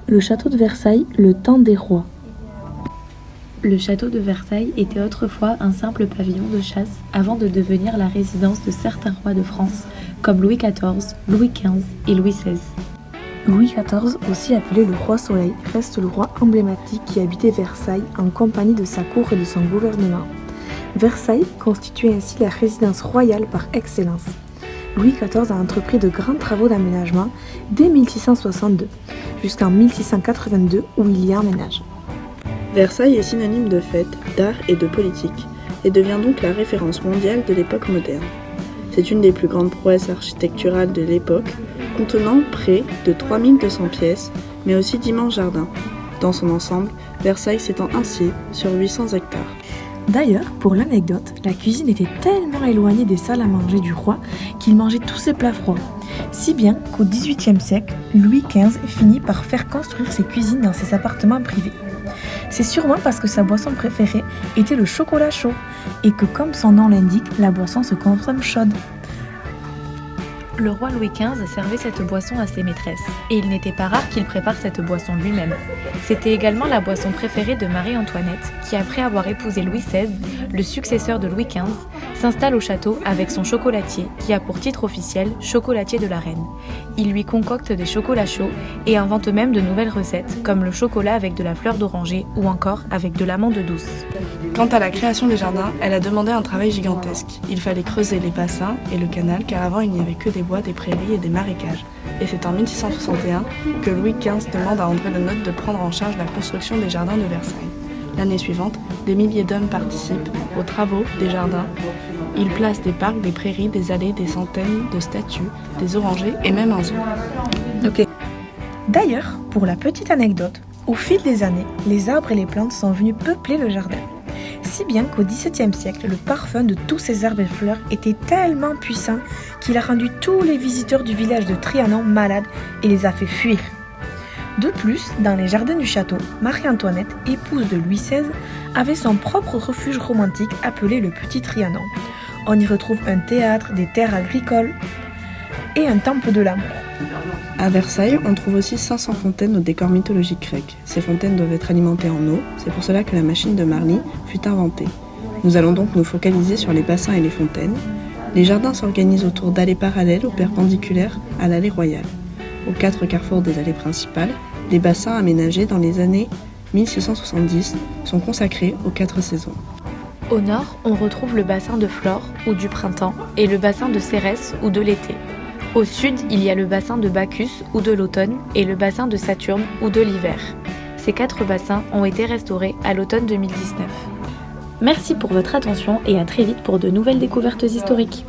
Le château de Versailles, le temps des rois. Le château de Versailles était autrefois un simple pavillon de chasse avant de devenir la résidence de certains rois de France, comme Louis XIV, Louis XV et Louis XVI. Louis XIV, aussi appelé le roi Soleil, reste le roi emblématique qui habitait Versailles en compagnie de sa cour et de son gouvernement. Versailles constituait ainsi la résidence royale par excellence. Louis XIV a entrepris de grands travaux d'aménagement dès 1662, jusqu'en 1682 où il y emménage. Versailles est synonyme de fête, d'art et de politique, et devient donc la référence mondiale de l'époque moderne. C'est une des plus grandes prouesses architecturales de l'époque, contenant près de 3200 pièces, mais aussi d'immenses jardins. Dans son ensemble, Versailles s'étend ainsi sur 800 hectares. D'ailleurs, pour l'anecdote, la cuisine était tellement éloignée des salles à manger du roi qu'il mangeait tous ses plats froids. Si bien qu'au XVIIIe siècle, Louis XV finit par faire construire ses cuisines dans ses appartements privés. C'est sûrement parce que sa boisson préférée était le chocolat chaud et que, comme son nom l'indique, la boisson se consomme chaude. Le roi Louis XV servait cette boisson à ses maîtresses, et il n'était pas rare qu'il prépare cette boisson lui-même. C'était également la boisson préférée de Marie-Antoinette, qui après avoir épousé Louis XVI, le successeur de Louis XV, s'installe au château avec son chocolatier, qui a pour titre officiel chocolatier de la reine. Il lui concocte des chocolats chauds et invente même de nouvelles recettes, comme le chocolat avec de la fleur d'oranger ou encore avec de l'amande douce. Quant à la création des jardins, elle a demandé un travail gigantesque. Il fallait creuser les bassins et le canal car avant il n'y avait que des bois, des prairies et des marécages. Et c'est en 1661 que Louis XV demande à André Le Nôtre de prendre en charge la construction des jardins de Versailles. L'année suivante, des milliers d'hommes participent aux travaux des jardins. Ils placent des parcs, des prairies, des allées, des centaines de statues, des orangers et même un zoo. D'ailleurs, pour la petite anecdote, au fil des années, les arbres et les plantes sont venus peupler le jardin. Si bien qu'au XVIIe siècle, le parfum de tous ces arbres et fleurs était tellement puissant qu'il a rendu tous les visiteurs du village de Trianon malades et les a fait fuir. De plus, dans les jardins du château, Marie-Antoinette, épouse de Louis XVI, avait son propre refuge romantique appelé le Petit Trianon. On y retrouve un théâtre, des terres agricoles et un temple de l'amour. À Versailles, on trouve aussi 500 fontaines au décor mythologique grec. Ces fontaines doivent être alimentées en eau, c'est pour cela que la machine de Marly fut inventée. Nous allons donc nous focaliser sur les bassins et les fontaines. Les jardins s'organisent autour d'allées parallèles ou perpendiculaires à l'allée royale. Aux 4 carrefours des allées principales, les bassins aménagés dans les années 1670 sont consacrés aux 4 saisons. Au nord, on retrouve le bassin de Flore ou du printemps et le bassin de Cérès ou de l'été. Au sud, il y a le bassin de Bacchus ou de l'automne et le bassin de Saturne ou de l'hiver. Ces 4 bassins ont été restaurés à l'automne 2019. Merci pour votre attention et à très vite pour de nouvelles découvertes historiques.